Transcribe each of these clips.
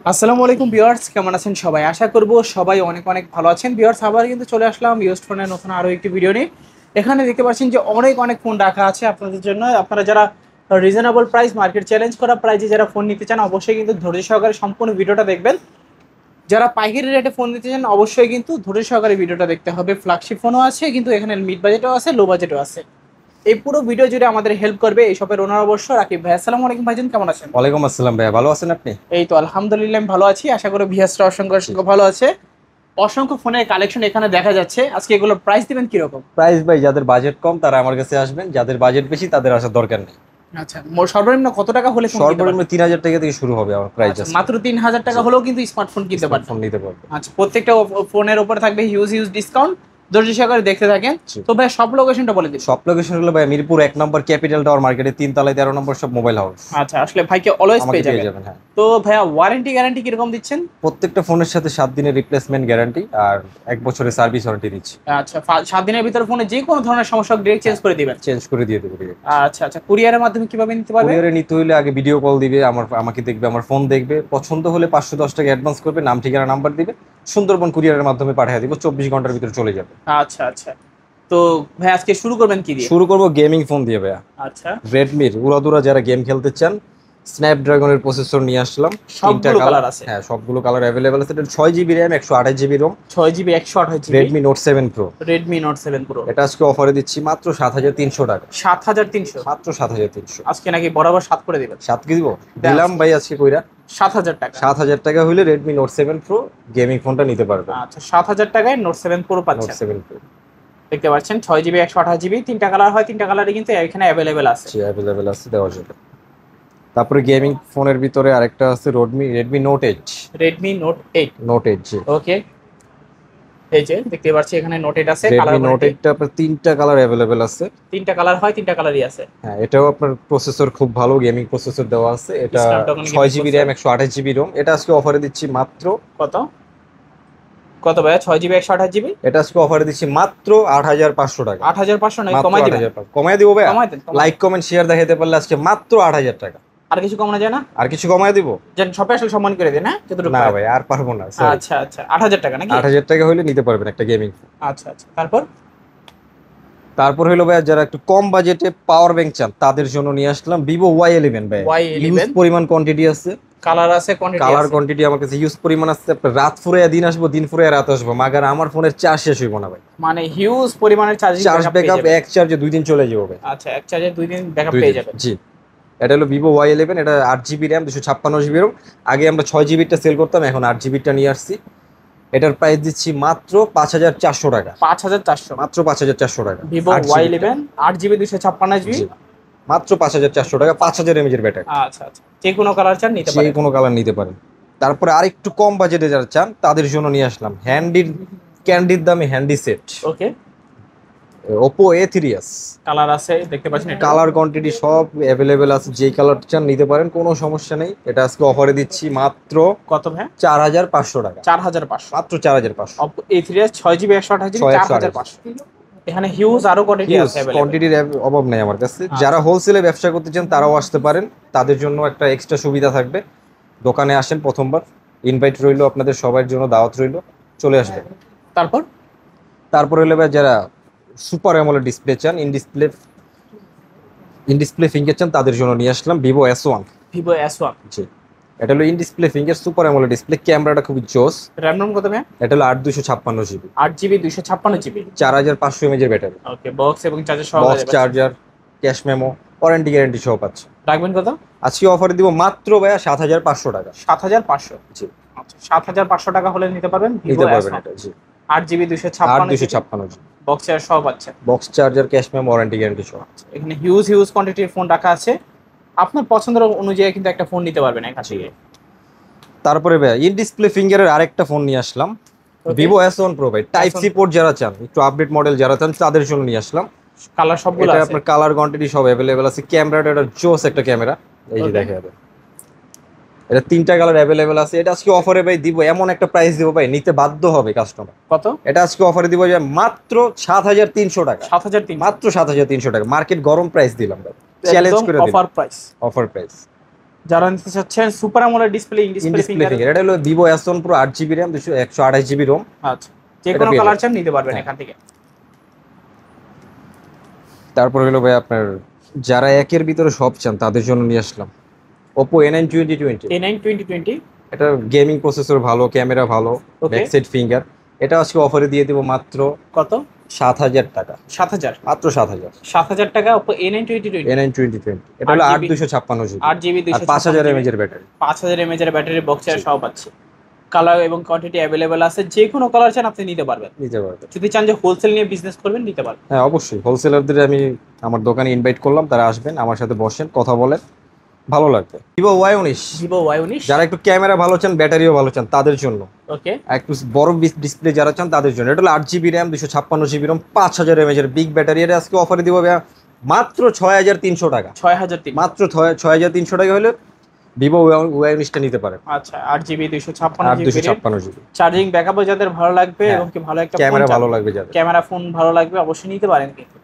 আসসালামু আলাইকুম ভিউয়ার্স, কেমন আছেন সবাই? আশা করব সবাই অনেক অনেক ভালো আছেন। ভিউয়ার্স, আবার কিন্তু চলে আসলাম ইউজড ফোনের নতুন আরো একটি ভিডিও নিয়ে। এখানে দেখতে পাচ্ছেন যে অনেক অনেক ফোন রাখা আছে আপনাদের জন্য। আপনারা যারা রিজনেবল প্রাইস, মার্কেট চ্যালেঞ্জ করা প্রাইসে যারা ফোন নিতে চান, অবশ্যই কিন্তু ধৈর্য সহকারে সম্পূর্ণ ভিডিওটা দেখবেন। যারা পাইকারি রেটে ফোন নিতে চান, অবশ্যই কিন্তু ধৈর্য সহকারে ভিডিওটা দেখতে হবে। ফ্ল্যাগশিপ ফোনও আছে, কিন্তু এখানে মিড বাজেটও আছে, লো বাজেটও আছে। এই পুরো ভিডিও জুড়ে আমাদের হেল্প করবে এই শপের ওনার অবশ্য রাকিব ভাই। আসসালামু আলাইকুম ভাইজান, কেমন আছেন? ওয়ালাইকুম আসসালাম ভাইয়া, ভালো আছেন আপনি? এই তো আলহামদুলিল্লাহ, আমি ভালো আছি। আশা করি ভিএসটা অসংখ্য অসংখ্য ভালো আছে। অসংখ্য ফোনের কালেকশন এখানে দেখা যাচ্ছে। আজকে এগুলোর প্রাইস দিবেন কিরকম? প্রাইস ভাই, যাদের বাজেট কম তারা আমার কাছে আসবেন, যাদের বাজেট বেশি তাদের আসার দরকার নেই। আচ্ছা, সর্বনিম্ন কত টাকা হলে ফোন কিনতে সর্বনিম্ন পারবেন? 3,000 টাকা থেকে শুরু হবে আমার প্রাইস। আচ্ছা, আছে মাত্র 3,000 টাকা হলেও কিন্তু স্মার্টফোন কিনতে পারবেন। ফোন নিতে পারবে। আচ্ছা, প্রত্যেকটা ফোনের উপরে থাকবে হিউজ হিউজ ডিসকাউন্ট। ধৈর্য সহকারে দেখতে থাকেন। জি। তো ভাই, সব লোকেশনটা বলে দিন। সব লোকেশন হলো ভাই মিরপুর 1 নম্বর ক্যাপিটাল টাওয়ার মার্কেটের 3 তলায় 13 নম্বর সব মোবাইল হাউস। আচ্ছা, আসলে ভাইকে অলওয়েজ আমাকে পেয়ে পেয়ে যাবেন। যাবেন, হ্যাঁ। তো ভাইয়া, ওয়ারেন্টি গ্যারান্টি কিরকম দিচ্ছেন? প্রত্যেকটা ফোনের সাথে 7 দিনের রিপ্লেসমেন্ট গ্যারান্টি আর 1 বছরের সার্ভিস ওয়ারেন্টি দিচ্ছি। আচ্ছা, 7 দিনের ভিতরে ফোনে যে কোনো ধরনের সমস্যা ডিরেক্ট চেঞ্জ করে দিবেন? চেঞ্জ করে দিয়ে দেবো। আচ্ছা আচ্ছা, কুরিয়ারের মাধ্যমে কিভাবে নিতে পারবে? কুরিয়ারে নিতে হলে আগে ভিডিও কল দিবে, আমাকে দেখবে, আমার ফোন দেখবে, পছন্দ হলে 510 টাকা অ্যাডভান্স করবে, নাম ঠিকানা নাম্বার দিবে, সুন্দরবন কুরিয়ারের মাধ্যমে পাঠিয়ে দিব, 24 ঘন্টার ভিতরে চলে যাবে। আচ্ছা আচ্ছা। তো ভাই, আজকে শুরু করবেন কি দিয়ে? শুরু করবো গেমিং ফোন দিয়ে ভাইয়া। আচ্ছা, রেডমির উড়াদুরা যারা গেম খেলতে চান, স্ন্যাপড্রাগনের প্রসেসর নিয়ে আসলাম। তিনটা সবগুলো কালার কালার আছে? হ্যাঁ, সবগুলো কালার অ্যাভেলেবেল আছে। এটা 6 GB RAM, 128 GB ROM. 6 GB 128 GB. Redmi note 7 pro. Redmi note 7 pro. এটা আজকে অফারে দিচ্ছি মাত্র 7,300 টাকা। 7,300? মাত্র 7,300। আজকে নাকি বরাবর 7 করে দিবেন? 7 কি দিব? দিলাম ভাই আজকে কইরা। 7,000 টাকা? 7,000 টাকা হইলে Redmi Note 7 Pro গেমিং ফোনটা নিতে পারবেন। আচ্ছা, 7,000 টাকায় নোট 7 প্রো নোট পাচ্ছেন। 7 Pro। দেখতে পাচ্ছেন 6 জিবি 128 জিবি, তিনটা কালার হয়, তিনটা কালারই কিন্তু এখানে অ্যাভেলেবেল আছে। জি, অ্যাভেলেবেল আছে, দেওয়া যাবে। তারপরে গেমিং ফোনের ভিতরে আরেকটা আছে Redmi Note eight. Redmi Note 8। Note eight, জি। ওকে, এই যে দেখতে পাচ্ছি এখানে নোট 8 আছে। কালার রেডমি নোট এইটটা আপনার 3টা কালার অ্যাভেলেবেল আছে। তিনটা কালার হয়, তিনটা কালারই আছে। হ্যাঁ, এটাও আপনার প্রসেসর খুব ভালো গেমিং প্রসেসর দেওয়া আছে। এটা Snapdragon 6 GB RAM, processor। 128 GB ROM. এটা আজকে অফারে দিচ্ছি মাত্র কত কত ভাইয়া? 6 জিবি 128 জিবি। এটা আজকে অফারে দিচ্ছি মাত্র 8,500 টাকা। 8,500 নয়, মাত্র কমাই দিবেন? 8,500 কমায় দিব ভাই। কমাই দেন, কমাই লাইক দেন। কমেন্ট শেয়ার দেখাতে পারলে আজকে মাত্র 8,000 টাকা। আর কিছু কমানো যায় না? আর কিছু কমায় দিব? যেন সবাই আসলে সম্মান করে দেন, হ্যাঁ, যতটুকু না পারেন। ভাই, আর পারবো না, সরি। আচ্ছা আচ্ছা, 8,000 টাকা নাকি? 8,000 টাকা হইলে নিতে পারবেন একটা গেমিং। আচ্ছা আচ্ছা, তারপর? তারপর হলো ভাই, যারা একটু কম বাজেটে পাওয়ার ব্যাংক চান তাদের জন্য নিয়ে আসলাম Vivo Y11 ভাই। ইউজ Y11 পরিমাণ কোয়ান্টিটি আছে। কালার আছে, কোয়ান্টিটি কালার আছে? কোয়ান্টিটি আমার কাছে ইউজ পরিমাণ আছে। আপনার রাত ফুরাইয়া দিন আসবো, দিন ফুরাইয়া রাত আসবো, মাগার আমার ফোনের চার্জ শেষ হইব না ভাই। মানে হিউজ পরিমাণের চার্জিং চার্জ ব্যাকআপ পেয়ে ব্যাকআপ যাবেন। এক চার্জে 2 দিন চলে যাবে ভাই। আচ্ছা, এক চার্জে 2 দিন ব্যাকআপ 2 পেয়ে দিন, যাবেন। জি। এটা হলো Vivo Y11। এটা 8 জিবি র্যাম, 256 জিবি রোম। আগে আমরা 6 জিবিটা সেল করতাম, এখন 8 জিবিটা নিয়ে আসছি। এটার প্রাইস দিচ্ছি মাত্র 5,400 টাকা। 5,400? মাত্র 5,400 টাকা। ভিভো 8 জিবি টা। Y11 8 GB 256 GB. জি, মাত্র 5,400 টাকা। 5,000 এর ব্যাটারি। আচ্ছা আচ্ছা, যে কোনো কালার চান নিতে যে পারেন। কোনো কালার নিতে পারেন। তারপরে আরেকটু কম বাজেটে যারা চান তাদের জন্য নিয়ে আসলাম ক্যান্ডির দামে হ্যান্ডি সেট। ওকে, Oppo A3s। কালার আছে দেখতে পাচ্ছেন। এটা কালার কোয়ান্টিটি সব অ্যাভেলেবেল আছে, যেই কালার চান নিতে পারেন, কোনো সমস্যা নেই। এটা আজকে অফারে দিচ্ছি মাত্র কত ভাই? 4,500 টাকা। 4,500? মাত্র 4,500। Oppo A3s 6 GB 128 GB, 4,500। এখানে হিউজ আরো কোয়ান্টিটি হিউজ আছে available। কোয়ান্টিটির অভাব নেই আমার কাছে। আচ্ছা। যারা হোলসেলে ব্যবসা করতে চান তারাও আসতে পারেন, তাদের জন্য একটা এক্সট্রা সুবিধা থাকবে। দোকানে আসেন প্রথমবার, ইনভাইট রইলো, আপনাদের সবার জন্য দাওয়াত রইলো, চলে আসবেন। তারপর? তারপর হলে ভাই, যারা সুপার অ্যামোলেড ডিসপ্লে চান, ইন ডিসপ্লে ফিঙ্গার চান, তাদের জন্য নিয়ে আসলাম Vivo S1। Vivo S1। জি, এটা হলো in display finger super AMOLED display. ক্যামেরাটা খুবই জোস। র্যাম রম কত ভাই? এটা হলো 8,256 জিবি। 8 GB 256 GB. 4,500 mAh এর ব্যাটারি। ওকে, বক্স এবং চার্জার সহ box charger, cash memo, warranty guarantee সহ পাচ্ছে। রাখবেন কত? আজকে অফারে দিব মাত্র ভাইয়া 7,500 টাকা। 7,500? জি, আচ্ছা, 7,500 টাকা হলে নিতে পারবেন নিতে Vivo পারবেন S1। এটা। জি, 8 GB 256 GB, 8,256 GB. Box charger সহ পাচ্ছেন। Box charger, cash memo, warranty guarantee সহ। এখানে হিউজ হিউজ কোয়ান্টিটির ফোন রাখা আছে। আপনার পছন্দের অনুযায়ী কিন্তু একটা ফোন নিতে পারবেন এখান থেকে। তারপরে ভাইয়া ইন ডিসপ্লে ফিঙ্গারের আরেকটা ফোন নিয়ে আসলাম Okay. Vivo S1 Pro ভাই। টাইপ সি পোর্ট যারা চান, একটু আপডেট মডেল যারা চান তাদের জন্য নিয়ে আসলাম। কালার সবগুলো এটা আছে? আপনার কালার কোয়ান্টিটি সব অ্যাভেলেবেল আছে। ক্যামেরাটা এটা জোস একটা ক্যামেরা, এই যে Okay. দেখা যাবে। এটা 3টা কালার অ্যাভেলেবেল আছে। এটা আজকে অফারে ভাই দিব, এমন একটা প্রাইস দিব ভাই, নিতে বাধ্য হবে কাস্টমার। কত? এটা আজকে অফারে দিব যে মাত্র 7,300 টাকা। 7,300? মাত্র 7,300 টাকা। মার্কেট গরম প্রাইস দিলাম ভাই, চ্যালেঞ্জ করে দিলাম। Offer price. Offer price. যারা নিতে চাচ্ছেন super AMOLED display in in display display finger, finger, এটা হলো Vivo S1 Pro 8 GB RAM 128 GB ROM। আচ্ছা যে এটা কোনো পেয়ে কালার যাবেন। চান নিতে পারবেন হ্যাঁ। এখান থেকে। তারপর হলো ভাই আপনার যারা একের ভিতরে সব চান তাদের জন্য নিয়ে আসলাম Oppo A9 2020। A9 2020 এটা গেমিং প্রসেসর ভালো, ক্যামেরা ভালো, ওকে, ব্যাক সাইড ফিঙ্গার। এটা আজকে অফারে দিয়ে দেবো মাত্র কত? 7,000 টাকা, 7000, মাত্র 7,000। 7000 টাকা Oppo A9 2020, A9 2020 এটা হলো 8 GB 8 256 GB 8 GB আর 5000 mAh এর ব্যাটারি। 5000 mAh এর ব্যাটারি বক্স জি। সহ পাচ্ছে। কালার এবং কোয়ান্টিটি অ্যাভেলেবেল আছে, যে কোনো কালার চান আপনি নিতে পারবেন। নিতে পারবে। যদি চান যে হোলসেল নিয়ে বিজনেস করবেন নিতে পারবেন। হ্যাঁ অবশ্যই, হোলসেলারদের আমি আমার দোকানে ইনভাইট করলাম, তারা আসবেন আমার সাথে বসেন কথা বলেন, ভালো লাগবে। ভিভো Y19 Vivo Y19, যারা একটু ক্যামেরা ভালো চান, ব্যাটারিও ভালো চান তাদের জন্য, ওকে, আর একটু বড় ডিসপ্লে যারা চান তাদের জন্য, এটা হলো 8 GB RAM 256 GB ROM 5000 mAh এর বিগ ব্যাটারি। এটা আজকে অফারে দিব ভাইয়া মাত্র 6300 টাকা, 6300, মাত্র 6300 টাকা হলে ভিভো Y19 টা নিতে পারেন। আচ্ছা 8 GB 256 আর GB 256 GB চার্জিং ব্যাকআপও যাদের ভালো লাগবে হ্যাঁ। এবং কি ভালো একটা ক্যামেরা ভালো লাগবে যাদের। ক্যামেরা ফোন ভালো লাগবে অবশ্যই নিতে পারেন কিন্তু।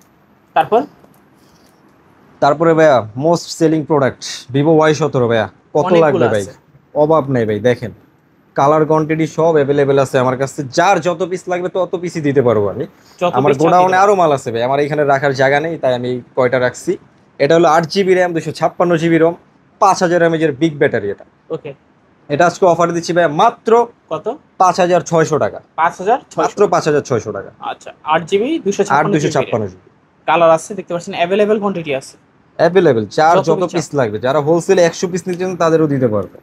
তারপরে ভাইয়া most selling product Vivo Y17 ভাইয়া, কত অনেকগুলো লাগবে ভাই, আছে। অভাব নেই ভাই। দেখেন কালার কোয়ান্টিটি সব অ্যাভেলেবেল আছে আমার কাছে, যার যত পিস লাগবে তত পিসই দিতে পারবো আমি। যত আমার piece চান গোডাউনে নিতে আরো মাল আছে ভাই, আমার এখানে রাখার জায়গা নেই, তাই আমি কয়টা রাখছি। এটা হলো 8 GB RAM 256 GB ROM 5000 mAh এর বিগ ব্যাটারি। এটা পারবেন। ওকে, এটা আজকে অফার দিচ্ছি ভাই মাত্র কত? 5600 টাকা, 5600, মাত্র 5600 টাকা। আচ্ছা 8 GB 256 256 GB কালার আছে, দেখতে পাচ্ছেন অ্যাভেলেবেল কোয়ান্টিটি আছে। অ্যাভেলেবেল, যার যত যত piece পিস লাগবে, যারা হোলসেলে 100 পিস নিতে চান তাদেরও দিতে পারবে।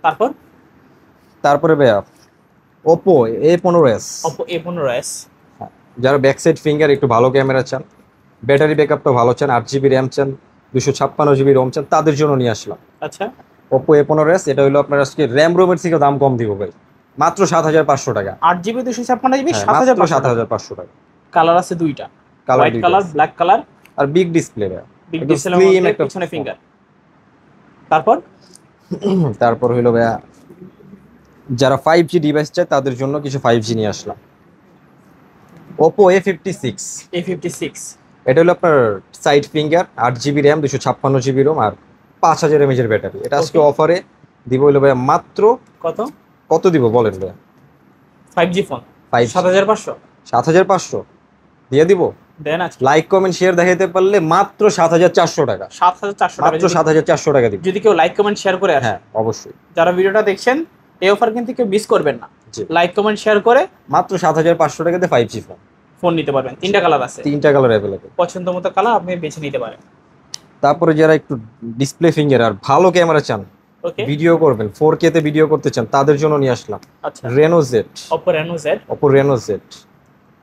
তারপর তারপরে ভাইয়া Oppo A15s, Oppo A15s, যারা ব্যাক সাইড ফিঙ্গার একটু ভালো ক্যামেরা চান, ব্যাটারি ব্যাকআপটা ভালো চান, 8 GB RAM চান, 256 GB ROM চান, তাদের জন্য নিয়ে আসলাম আচ্ছা Oppo A15s। এটা হলো আপনার আজকে র্যাম রোমের থেকে দাম কম দিব ভাই, মাত্র 7500 টাকা। 8 GB 256 GB হ্যাঁ, মাত্র 7500 7500 টাকা। কালার আছে দুইটা, colour white colour, black colour, আর বিগ ডিসপ্লে ভাই, বিগ একদম ডিসপ্লের slim মধ্যে একটা পিছনে phone। ফিঙ্গার। তারপর তারপর হলো ভাইয়া যারা 5G ডিভাইস চায় তাদের জন্য কিছু 5G নিয়ে আসলাম Oppo A56। A56, এটা হলো আপনার side finger, 8 GB RAM 256 GB ROM আর 5000 mAh এর ব্যাটারি। এটা আজকে Okay. অফারে দিব হলো ভাইয়া মাত্র, কত? কত দিব বলেন ভাইয়া? 5G ফোন 5G 7500 7500 দিয়ে দিব। দেন আছে, লাইক কমেন্ট শেয়ার দেখাইতে পারলে মাত্র 7400 টাকা, 7400 টাকা। মাত্র 7400 টাকা দিব। যদি কেউ লাইক কমেন্ট শেয়ার করে আসে, হ্যাঁ অবশ্যই, যারা ভিডিওটা দেখছেন এই অফার কিন্তু কেউ মিস করবেন না। জি। লাইক কমেন্ট শেয়ার করে মাত্র 7500 টাকাতে 5G ফোন, ফোন নিতে পারবেন। তিনটা কালার আছে, তিনটা কালার অ্যাভেলেবেল। পছন্দ মতো কালার আপনি বেছে নিতে পারেন। তারপরে যারা একটু ডিসপ্লে ফিঙ্গার আর ভালো ক্যামেরা চান, ওকে, ভিডিও করবেন 4K তে ভিডিও করতে চান, তাদের জন্য নিয়ে আসলাম আচ্ছা Reno Z, Oppo Reno Z, Oppo Reno Z।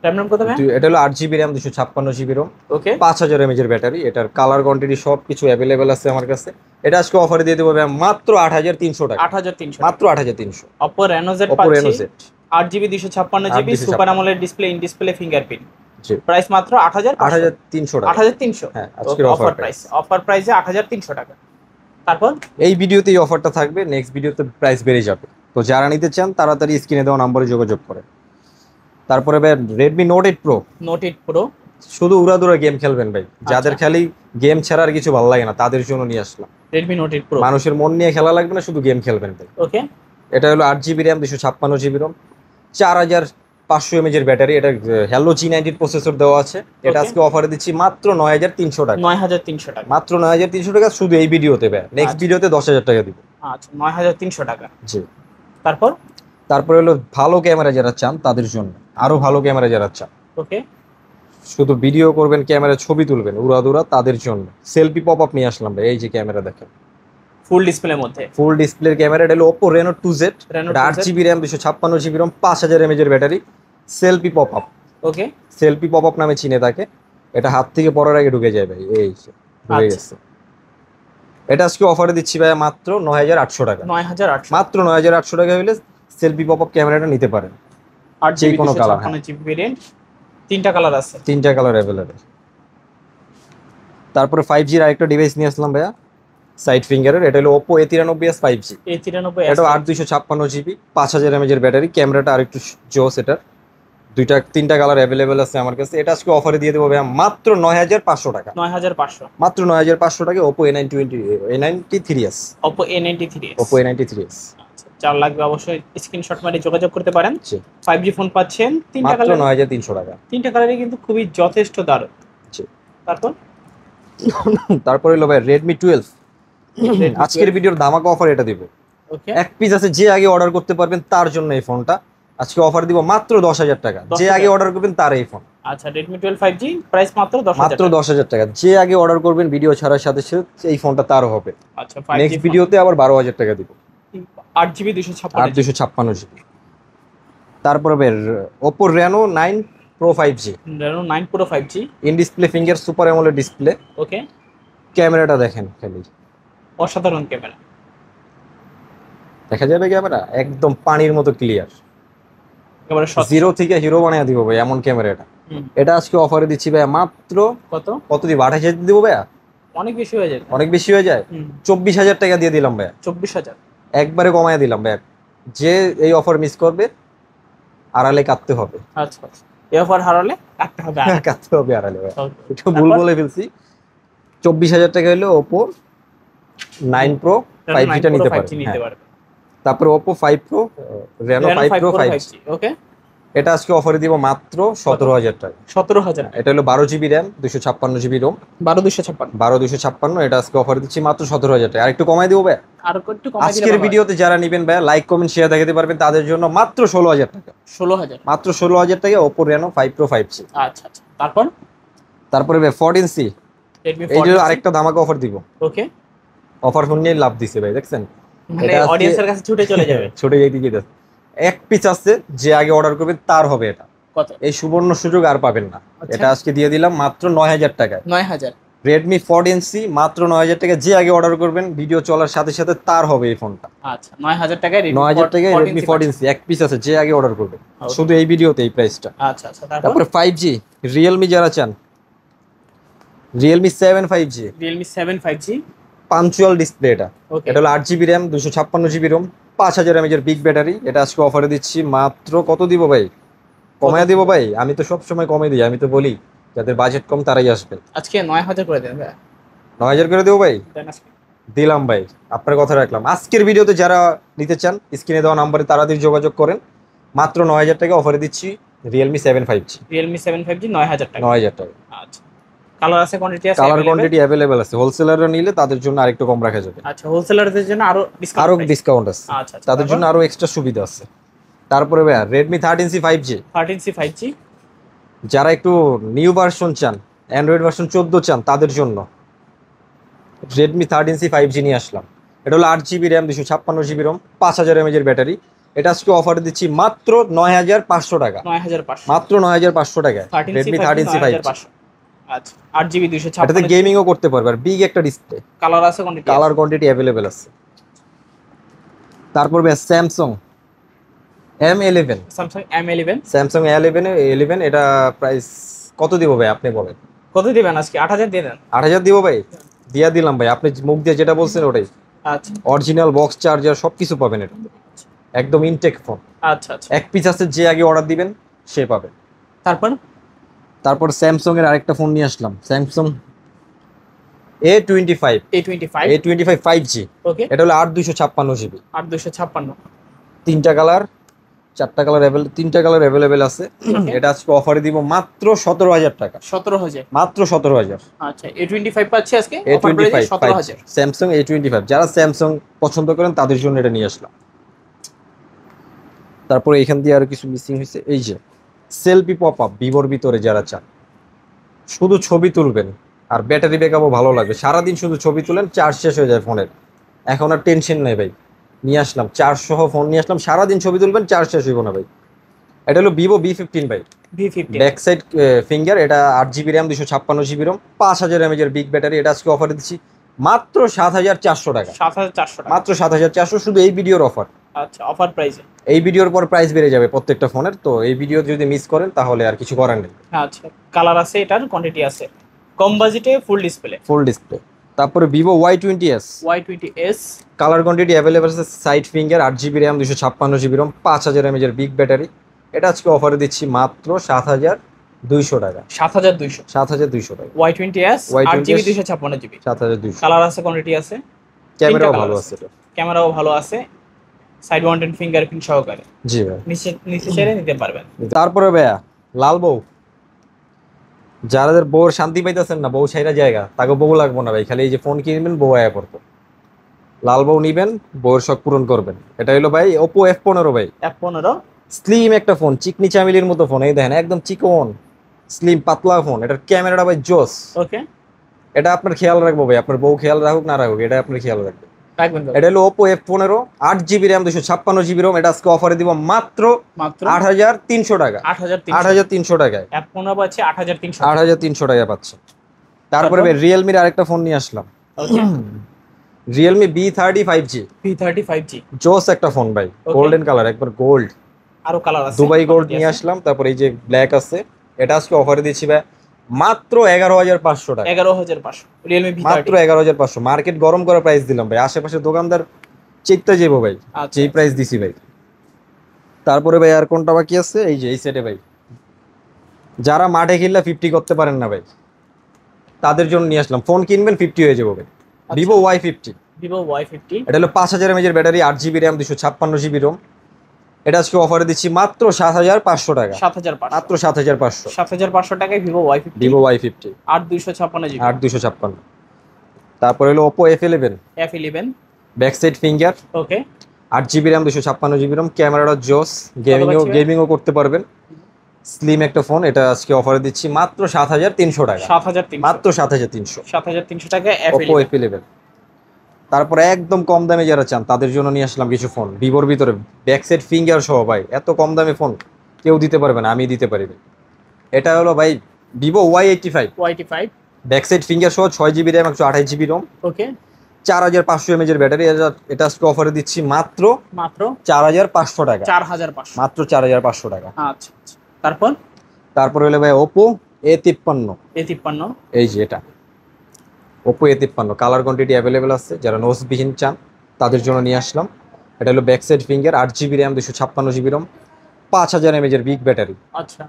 RAM নাম কত ভাই? এটা হলো 8 GB RAM 256 GB ROM ওকে, 5000 mAh এর ব্যাটারি। এটার কালার কোয়ান্টিটি সব কিছু অ্যাভেলেবেল আছে আমার কাছে। এটা আজকে অফারে দিয়ে দেবো ভাই মাত্র 8300 টাকা, 8300, মাত্র 8300। Oppo Reno Z Oppo Reno পাচ্ছি Z 8 GB 256 GB 256 super AMOLED display in display fingerprint. G, price মাত্র 8300 টাকা। 8300, হ্যাঁ, আজকের অফার offer প্রাইস, অফার প্রাইসে 8300 টাকা। তারপর এই ভিডিওতেই অফারটা থাকবে, নেক্সট ভিডিওতে প্রাইস বেড়ে যাবে। তো যারা নিতে চান তাড়াতাড়ি স্ক্রিনে দেওয়া নম্বরে যোগাযোগ করে। তারপরে ভাই Redmi Note 8 Pro, Note 8 Pro, শুধু উড়াদুরা গেম খেলবেন ভাই, যাদের আচ্ছা। খালি গেম ছাড়া আর কিছু ভালো লাগে না তাদের জন্য নিয়ে আসলাম। Redmi Note 8 Pro, মানুষের মন নিয়ে খেলা লাগবে না, শুধু গেম খেলবেন ভাই। ওকে, এটা হলো 8 GB RAM 256 GB ROM 4500 mAh এর ব্যাটারি। এটা Hello G90 প্রসেসর দেওয়া আছে। এটা Okay. আজকে অফারে দিচ্ছি মাত্র 9300 টাকা, 9300 টাকা। মাত্র 9300 টাকা শুধু এই ভিডিওতে ভাই। নেক্সট আচ্ছা। ভিডিওতে 10000 টাকা দিব। আচ্ছা 9300 টাকা। জি। তারপর তারপরে হলো ভালো ক্যামেরা যারা চান তাদের জন্য, আরো ভালো ক্যামেরা যারা চান, ওকে, শুধু ভিডিও করবেন, ক্যামেরা ছবি তুলবেন উড়াদুরা, তাদের জন্য সেলফি পপ আপ নিয়ে আসলাম ভাই। এই যে ক্যামেরা দেখেন, ফুল ডিসপ্লের মধ্যে ফুল ডিসপ্লের ক্যামেরা। এটা হলো Oppo Reno 2Z, Reno এটা 8 2Z, GB RAM 256 GB ROM 5000 mAh এর ব্যাটারি। সেলফি পপ আপ, ওকে, সেলফি পপ আপ নামে চিনে থাকে। এটা হাত থেকে পড়ার আগে ঢুকে যায় ভাই, এই যে ঢুকে আচ্ছা। গেছে। এটা আজকে অফারে দিচ্ছি ভাই মাত্র 9800 টাকা, 9800, মাত্র 9800 টাকা হলে সেলফি পপ আপ ক্যামেরাটা নিতে পারেন। 8 যে GB কোনো colour, 256 GB ভেরিয়েন্ট, তিনটা কালার আছে। তিনটা কালার অ্যাভেলেবেল। তারপরে 5G এর আরেকটা ডিভাইস নিয়ে আসলাম ভাইয়া, সাইড ফিঙ্গারের। এটা হলো Oppo A93s 5G। A93 এটা 8256 GB 5000 mAh এর ব্যাটারি। ক্যামেরাটা আরেকটু জোস, এটার তিনটা কালার অ্যাভেলেবেল আছে আমার কাছে। এটা আজকে অফারে দিয়ে দেবো ভাইয়া মাত্র 9500 টাকা। 9500 মাত্র 9500 টাকা Oppo A93s। Oppo A93s। Oppo A93s। আচ্ছা, যার লাগবে অবশ্যই স্ক্রিনশট মারি যোগাযোগ করতে পারেন। জি 5G ফোন পাচ্ছেন তিনটা মাত্র কালার, 9300 টাকা। তিনটা কালারই কিন্তু খুবই যথেষ্ট দারুণ। জি তারপর তারপরে হলো ভাই Redmi 12। আজকের ভিডিওর ধামাকা অফার এটা দিব। ওকে, এক পিস আছে, যে আগে অর্ডার করতে পারবেন তার জন্য এই ফোনটা আজকে অফার দিব মাত্র 10,000 টাকা। যে 10,000 আগে অর্ডার করবেন তার এই ফোন। আচ্ছা Redmi 12 5G প্রাইস মাত্র 10,000 মাত্র 10,000 টাকা। যে আগে অর্ডার করবেন ভিডিও ছাড়ার সাথে সাথে এই ফোনটা তার হবে। আচ্ছা 5G নেক্সট ভিডিওতে আবার 12,000 টাকা দিব। 8GB আর 256 256 জিবি। তারপরে বের Oppo Reno 9 Pro 5G। Reno 9 Pro 5G। In display finger super AMOLED display. Okay, ক্যামেরাটা দেখেন খালি, অসাধারণ ক্যামেরা। দেখা যাবে ক্যামেরা একদম পানির মতো ক্লিয়ার। একেবারে স্বচ্ছ। জিরো থেকে হিরো বানিয়ে দিব ভাই এমন ক্যামেরা এটা। হুম, এটা আজকে অফারে দিচ্ছি ভাই মাত্র কত? কত দিব, 28,000 দিব ভাইয়া। অনেক বেশি হয়ে যায়। অনেক বেশি হয়ে যায়। 24,000 টাকা দিয়ে দিলাম ভাইয়া। 24,000। একবারে কমায় দিলাম ভাইয়া। যে এই অফার মিস করবে আড়ালে কাটতে হবে। আচ্ছা আচ্ছা, এই অফার হারালে কাটতে হবে আর। কাটতে হবে আড়ালে ভাইয়া। Okay. একটু ভুল বলে ফেলছি। 24,000 টাকা হলো Oppo 9 Pro 5G টা নিতে পারবেন। নিতে পারবে। তারপরে Oppo 5 Pro Reno 5 Pro 5G। ওকে, এটা আজকে অফারে দিব মাত্র 17,000 টাকা। 17,000। এটা হলো 12GB RAM 256GB ROM। 12,256। 12,256 এটা আজকে অফারে দিচ্ছি মাত্র 17,000 টাকা। আর একটু কমাই দিব ভাই। আর একটু কমাই দিলে আজকের ভালো হয়। ভিডিওতে যারা নেবেন ভাই লাইক কমেন্ট শেয়ার দেখাতে পারবেন তাদের জন্য মাত্র 16,000 টাকা। 16,000। মাত্র 16,000 টাকা Oppo Reno 5 Pro 5G। আচ্ছা আচ্ছা, তারপর তারপরে ভাই 14C। Redmi এই যে 14C। আরেকটা ধামাকা অফার দিব। ওকে, অফার ফোন নিয়ে লাভ দিছে ভাই, দেখছেন মানে এটা আজকে- অডিয়েন্সের কাছে ছুটে চলে যাবে। ছুটে যেতে গিয়ে এক পিস আছে, যে আগে অর্ডার করবেন তার হবে এটা। কত? এই সুবর্ণ সুযোগ আর পাবেন না। আচ্ছা। এটা আজকে দিয়ে দিলাম মাত্র 9,000 টাকায়। 9,000। Redmi 14C মাত্র 9,000 টাকা। যে আগে অর্ডার করবেন ভিডিও চলার সাথে সাথে তার হবে এই ফোনটা। আচ্ছা 9,000 টাকায় Redmi 9,000 টাকায় 14C Redmi 14C এক পিস আছে, যে আগে অর্ডার করবে Okay. শুধু এই ভিডিওতে এই প্রাইসটা। আচ্ছা আচ্ছা, তারপর তারপরে 5G Realme যারা চান, Realme 7 5G Realme 7 5G। Punctual display. এটা ওকে, এটা হলো 8GB RAM 256GB ROM 5000 mAh এর বিগ ব্যাটারি। এটা আজকে অফারে দিচ্ছি মাত্র কত দিব ভাই, কমায় দিব ভাই। আমি তো সব সময় কমে দিই, আমি তো বলি যাদের বাজেট কম তারাই আসবেন। আজকে 9,000 করে দেন ভাই। 9,000 করে দেবো ভাই। দেন আজকে। দিলাম ভাই, আপনার কথা রাখলাম। আজকের ভিডিওতে যারা নিতে চান স্ক্রিনে দেওয়া নাম্বারে তাড়াতাড়ি যোগাযোগ করেন। মাত্র 9,000 টাকা অফারে দিচ্ছি Realme 7 5G। Realme 7 5G 9,000 টাকা। 9,000 টাকা। আচ্ছা, কালার আছে, কোয়ান্টিটি আছে, কালার available? কোয়ান্টিটি অ্যাভেলেবেল আছে। হোলসেলাররা নিলে তাদের জন্য আরেকটু কম রাখা যাবে। আচ্ছা, হোলসেলারদের জন্য আরো আরো ডিসকাউন্ট। ডিসকাউন্ট আছে, আচ্ছা আচ্ছা, তাদের জন্য আরো এক্সট্রা সুবিধা আছে। তারপরে ভাই Redmi 13C 5G 13C 5G। যারা একটু নিউ ভার্সন চান, অ্যান্ড্রয়েড ভার্সন 14 চান তাদের জন্য Redmi 13C 5G নিয়ে আসলাম। এটা হলো 8GB RAM 256GB ROM 5000 mAh এর ব্যাটারি। এটা আজকে অফারে দিচ্ছি মাত্র 9,500 টাকা। 9,500। মাত্র 9,500 টাকায় 13C Redmi 5G 13C 5G। 9,500। আচ্ছা, 8GB এটাতে 256। গেমিংও করতে পারবে আর বিগ একটা ডিসপ্লে। কালার আছে, কোয়ান্টিটি কালার কোয়ান্টিটি অ্যাভেলেবেল আছে। তারপর ভাই Samsung M11। Samsung M11। Samsung A11 এটা প্রাইস কত দিব ভাই আপনি বলেন। কত দিবেন আজকে? 8,000 দিয়ে দেন। 8,000 দিব ভাই, দিয়া দিলাম ভাই। আপনি মুখ দিয়ে যেটা বলছেন ওটাই। আচ্ছা অরিজিনাল বক্স চার্জার সবকিছু পাবেন এটা, একদম ইনটেক ফোন। আচ্ছা আচ্ছা, এক পিস আছে, যে আগে অর্ডার দিবেন সে পাবে। তারপর তারপর স্যামসাং এর আরেকটা ফোন নিয়ে আসলাম, স্যামসাং A25 A25। 5G। ওকে, এটা হলো 8,256GB। 8,256। তিনটা কালার তিনটা কালার অ্যাভেলেবেল আছে। এটা আজকে অফারে দিব মাত্র 17,000 টাকা। 17,000। মাত্র 17,000। আচ্ছা, A25 পাচ্ছি আজকে অফার A25 প্রাইসে 17,000। Samsung A25। যারা স্যামসাং পছন্দ করেন তাদের জন্য এটা নিয়ে আসলাম। তারপরে এখান দিয়ে আরো কিছু মিসিং হয়েছে, এই যে সেলফি পপ আপ ভিভোর ভিতরে যারা চান শুধু ছবি তুলবেন আর ব্যাটারি ব্যাকআপও ভালো লাগবে, সারাদিন শুধু ছবি তুলেন চার্জ শেষ হয়ে যায় ফোনের, এখন আর টেনশন নেই ভাই। নিয়ে আসলাম চার্জ সহ ফোন নিয়ে আসলাম, সারাদিন ছবি তুলবেন চার্জ শেষ হইব না ভাই। এটা হলো ভিভো V15 ভাই, V15। Back side finger. এটা 8GB RAM 256GB ROM 5000 mAh এর বিগ ব্যাটারি। এটা আজকে অফারে দিচ্ছি মাত্র 7,400 টাকা। 7,400 টাকা। মাত্র 7,400, শুধু এই ভিডিওর অফার। আচ্ছা, অফার প্রাইসে। এই ভিডিওর পর প্রাইস বেড়ে যাবে প্রত্যেকটা ফোনের, তো এই ভিডিও যদি মিস করেন তাহলে আর কিছু করার নেই। আচ্ছা, কালার আছে, এটার কোয়ান্টিটি আছে, কম বাজেটে ফুল ডিসপ্লে। Full display. তারপরে Vivo Y20s Y20s। Colour quantity available আছে, side finger 8GB RAM 256GB ROM 5000 mAh এর বিগ ব্যাটারি। এটা আজকে অফারে দিচ্ছি মাত্র 7,200 টাকা। 7,200। 7,200 টাকা। Y20s Y20s 8GB 256GB। 7,200। Colour আছে, কোয়ান্টিটি আছে, ক্যামেরাও colour ভালো আছে। আছে এটা। ক্যামেরাও ভালো আছে, সাইড মাউন্টেড ফিঙ্গারপ্রিন্ট সহকারে। জি ভাই। নিচে নিচে ছেড়ে নিতে পারবেন। তারপরে ভাইয়া লাল বউ, যাদের বউর শান্তি পাইতেছেন না, বউ ছাইরা জায়গা, তাকে বউ লাগবো না ভাই, খালি এই যে ফোন কিনবেন বউ আয়া পড়তো। লাল বউ নিবেন, বউয়ের শখ পূরণ করবেন। এটা হলো ভাই Oppo F15 ভাই। F15। স্লিম একটা ফোন, চিকনি চামিলির মতো ফোন, এই দেখেন একদম চিকন স্লিম পাতলা ফোন। এটার ক্যামেরাটা ভাই জোস। ওকে, এটা আপনার খেয়াল রাখবো ভাই, আপনার বউ খেয়াল রাখুক না রাখুক, এটা আপনার খেয়াল রাখবে। রাখবেন তো। এটা হলো Oppo F15 8GB RAM 256GB ROM। এটা আজকে অফারে দিব মাত্র মাত্র 8,300 টাকা। 8,300। 8,300 টাকায় F15 পাচ্ছে 8,300। 8,300 টাকায় পাচ্ছে। তারপরে তারপর? ভাই রিয়েলমির আরেকটা ফোন নিয়ে আসলাম, ওকে, Realme B30 5G। P30 5G। জোস একটা ফোন ভাই, Okay. গোল্ডেন কালার, একবার গোল্ড, আরো কালার আছে, দুবাই গোল্ড quantity নিয়ে আছে। আসলাম। তারপরে এই যে ব্ল্যাক আছে, এটা আজকে অফারে দিচ্ছি ভাই মাত্র 11,500 টাকা। 11,500 Realme মাত্র V30। 11,500। মার্কেট গরম করা প্রাইস দিলাম ভাই, আশেপাশে দোকানদার চেকতে যাবো ভাই, আচ্ছা, যেই প্রাইস দিছি ভাই। তারপরে ভাই আর কোনটা বাকি আছে, এই যে এই সেটে ভাই, যারা মাঠে খেললে 50 করতে পারেন না ভাই, তাদের জন্য নিয়ে আসলাম। ফোন কিনবেন 50 হয়ে যাবো ভাই। Vivo Y50। Vivo Y50। এটা হলো 5,000 mAh battery, 8GB RAM 256GB ROM। এটা আজকে অফারে দিচ্ছি মাত্র 7,500 টাকা। 7,500। মাত্র 7,500। 7,500 টাকায় Vivo Y50। Vivo Y50 8,256GB। 8,256। তারপরে হলো Oppo F11 F11। Back side finger, okay, 8GB RAM 256GB ROM। ক্যামেরাটা জোস, পাচ্ছি ভাই? গেমিংও করতে পারবেন। স্লিম একটা ফোন। এটা আজকে অফারে দিচ্ছি মাত্র 7,300 টাকা। 7,300। মাত্র 7,300। 7,300 টাকায় Oppo F11। F11। তারপরে একদম কম দামে যারা চান তাদের জন্য নিয়ে আসলাম কিছু ফোন, ভিভোর ভিতরে ব্যাক সাইড ফিঙ্গার সহ ভাই। এত কম দামে ফোন কেউ দিতে পারবে না, আমি দিতে পারি ভাই। এটা হলো ভাই Vivo Y85 Y85। Back side finger সহ 6GB RAM 128GB ROM। ওকে, 4,500 mAh ব্যাটারি। এটা আজকে অফারে দিচ্ছি মাত্র মাত্র 4,500 টাকা। 4,500। মাত্র 4,500 টাকা। আচ্ছা আচ্ছা। তারপর তারপরে হলো ভাই Oppo A53। A53। এই যে এটা Oppo A53, colour quantity available আছে। যারা নোজবিহীন চান তাদের জন্য নিয়ে আসলাম। এটা হলো back side finger, 8GB RAM 256GB ROM, 5,000 mAh big battery. আচ্ছা,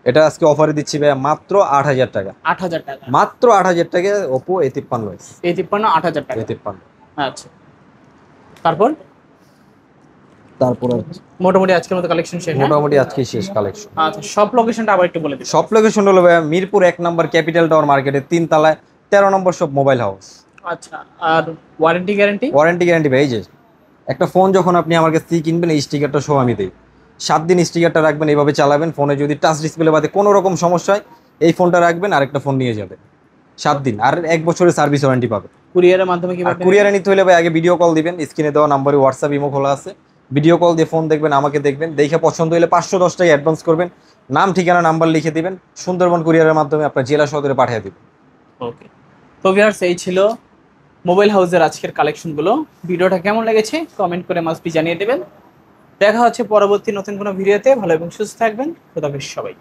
এটা আজকে অফারে দিচ্ছি ভাই মাত্র 8,000 টাকা। 8,000 টাকা। মাত্র 8,000 টাকা Oppo A53। A53 8,000 টাকা। A53। আচ্ছা, তারপর তারপরে মোটামুটি আজকের মতো কালেকশন শেষ। হ্যাঁ? মোটামুটি আজকে শেষ কালেকশন। আচ্ছা, সব লোকেশনটা আবার একটু বলে দিন। সব লোকেশন হলো ভাই মিরপুর 1 নম্বর ক্যাপিটাল টাওয়ার মার্কেটের 3 তলায় 13 নম্বর সব মোবাইল হাউস। আচ্ছা, আর ওয়ারেন্টি গ্যারান্টি? ওয়ারেন্টি গ্যারান্টি ভাই, এই যে একটা ফোন যখন আপনি আমার কাছ থেকে কিনবেন, এই স্টিকারটা সহ আমি দিই। 7 দিন স্টিকারটা রাখবেন, এইভাবে চালাবেন। ফোনে যদি টাচ ডিসপ্লে বাদে কোনো রকম সমস্যা হয়, এই ফোনটা রাখবেন, আরেকটা ফোন নিয়ে যাবেন। 7 দিন আর 1 বছরের সার্ভিস ওয়ারেন্টি পাবেন। কুরিয়ারের মাধ্যমে আর কিভাবে? কুরিয়ারে নিতে হলে ভাই আগে ভিডিও কল দিবেন, স্ক্রিনে দেওয়া নাম্বারে হোয়াটসঅ্যাপ ইমো খোলা আছে। ভিডিও কল দিয়ে ফোন দেখবেন, আমাকে দেখবেন, দেখে পছন্দ হলে 510 টাকা অ্যাডভান্স করবেন, নাম ঠিকানা নাম্বার লিখে দিবেন, সুন্দরবন কুরিয়ারের মাধ্যমে আপনার জেলা সদরে পাঠিয়ে দিবেন। ওকে, তো ভিউয়ার্স এই ছিল মোবাইল হাউসের আজকের কালেকশনগুলো। ভিডিওটা কেমন লেগেছে কমেন্ট করে মাস্ট বি জানিয়ে দেবেন। দেখা হচ্ছে পরবর্তী নতুন কোনো ভিডিওতে। ভালো এবং সুস্থ থাকবেন। খোদা হাফেজ সবাই।